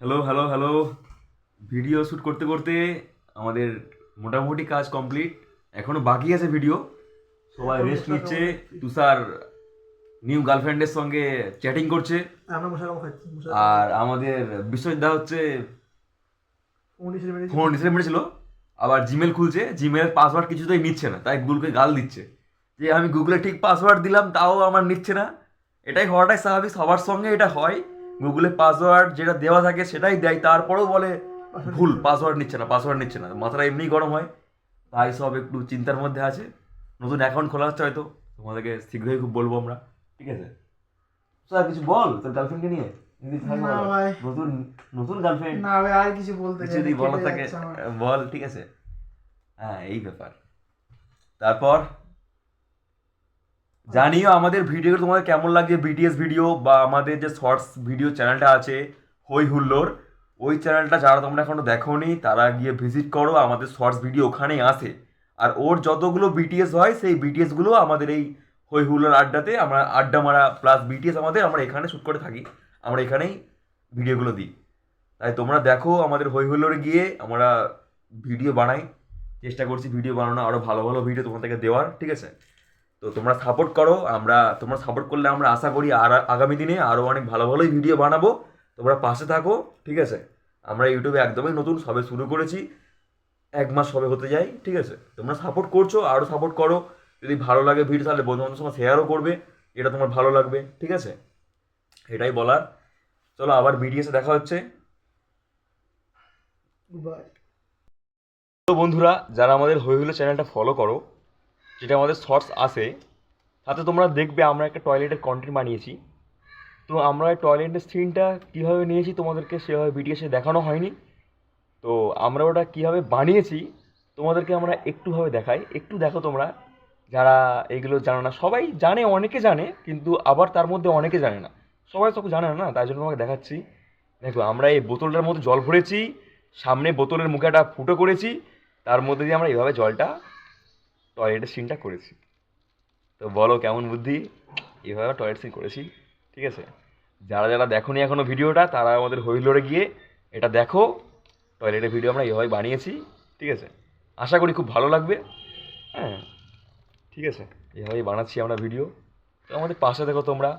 Hello hello hello. Video shoot করতে করতে আমাদের মোটামুটি কাজ কমপ্লিট। এখনো বাকি আছে ভিডিও। সবাই রেস্ট নিচ্ছে। তুষার নিউ গার্লফ্রেন্ডের সঙ্গে চ্যাটিং করছে। আমরা মশা কামড় খাচ্ছি আর আমাদের বিশ্বজিৎ দা হচ্ছে ফোন হিসেবে মেরেছি। ফোন রিসেট মেরেছিল, আবার জিমেল খুলছে। জিমেলের পাসওয়ার্ড কিছুতেই নিচ্ছে না, তাই গুগলকে গাল দিচ্ছে যে আমি গুগলে ঠিক পাসওয়ার্ড দিলাম তাও আমার নিচ্ছে না। এটাই হওয়াটাই স্বাভাবিক, সবার সঙ্গে এটা হয়। গুগলে পাসওয়ার্ড যেটা দেওয়া থাকে সেটাই দেয়, তারপরেও বলে ভুল, পাসওয়ার্ড নিচ্ছে না, পাসওয়ার্ড নিচ্ছে না। মাথাটা এমনিই গরম হয়, তাই সব একটু চিন্তার মধ্যে আছে। নতুন অ্যাকাউন্ট খোলা হচ্ছে হয়তো, তোমাদেরকে শীঘ্রই খুব বলবো আমরা, ঠিক আছে? স্যার কিছু বল তোর গার্লফ্রেন্ডকে নিয়ে। যদি থাকে না বল। ভাই। নতুন নতুন গার্লফ্রেন্ড না ভাই, আর কিছু বলতে কিছু চাই না, যদি বলার কেটে থাকে যাচ্ছে আমার। বল, ঠিক আছে? হ্যাঁ, এই ব্যাপার। তারপর জানিও আমাদের ভিডিও তোমাদের কেমন লাগে, বিটিএস ভিডিও বা আমাদের যে শর্টস ভিডিও চ্যানেলটা আছে হই হুল্লোড়, ওই চ্যানেলটা যারা তোমরা এখনো দেখোনি তারা গিয়ে ভিজিট করো। আমাদের শর্টস ভিডিও ওখানেই আসে। আর ওর যতগুলো বিটিএস হয় সেই বিটিএস গুলো আমাদের এই হই হুল্লোড় আড্ডাতে, আমরা আড্ডা মারা প্লাস বিটিএস আমাদের, আমরা এখানে শ্যুট করে থাকি, আমরা এখানেই ভিডিওগুলো দিই। তাই তোমরা দেখো আমাদের হই হুল্লোড়ে গিয়ে আমরা ভিডিও বানাই, চেষ্টা করছি ভিডিও বানানো আরও ভালো ভালো ভিডিও তোমাদেরকে দেওয়ার, ঠিক আছে? তো তোমরা সাপোর্ট করো, তোমরা সাপোর্ট করলে আমরা আশা করি আর আগামী দিনে আরও অনেক ভালো ভালোই ভিডিও বানাবো। তোমরা পাশে থাকো, ঠিক আছে? আমরা ইউটিউবে একদমই নতুন, সবে শুরু করেছি, 1 মাস সবে হতে যাই, ঠিক আছে? তোমরা সাপোর্ট করছো, আরও সাপোর্ট করো। যদি ভালো লাগে ভিডিও তাহলে বন্ধু বান্ধবের সঙ্গে শেয়ারও করবে, এটা তোমার ভালো লাগবে, ঠিক আছে? এটাই বলার। চলো আবার ভিডিওতে দেখা হচ্ছে। বাই। তো বন্ধুরা, যারা আমাদের হই হুল্লোড় চ্যানেলটা ফলো করো, যেটা আমাদের শর্টস আসে, তাতে তোমরা দেখবে আমরা একটা টয়লেটের কন্টেন্ট বানিয়েছি। তো আমরা টয়লেটের সিনটা কীভাবে নিয়েছি তোমাদেরকে সেভাবে বিটিএসে দেখানো হয়নি। তো আমরা ওটা কীভাবে বানিয়েছি তোমাদেরকে আমরা একটুভাবে দেখাই, একটু দেখো তোমরা। যারা এগুলো জানো না, সবাই জানে, অনেকে জানে, কিন্তু আবার তার মধ্যে অনেকে জানে না। সবাই সব জানে না, তাই জন্য তোমাকে দেখাচ্ছি। দেখো আমরা এই বোতলটার মধ্যে জল ভরেছি, সামনে বোতলের মুখে একটা ফুটো করেছি, তার মধ্যে দিয়ে আমরা এইভাবে জলটা টয়লেটের সিনটা করেছি। তো বলো কেমন বুদ্ধি? এইভাবে টয়লেট সিন করেছি, ঠিক আছে? যারা যারা দেখোনি এখনো ভিডিওটা তারা আমাদের হইলোড়ে গিয়ে এটা দেখো। টয়লেটের ভিডিও আমরা এভাবে বানিয়েছি, ঠিক আছে? আশা করি খুব ভালো লাগবে। হ্যাঁ, ঠিক আছে, এভাবেই বানাচ্ছি আমরা ভিডিও। তো আমাদের পাশে দেখো তোমরা।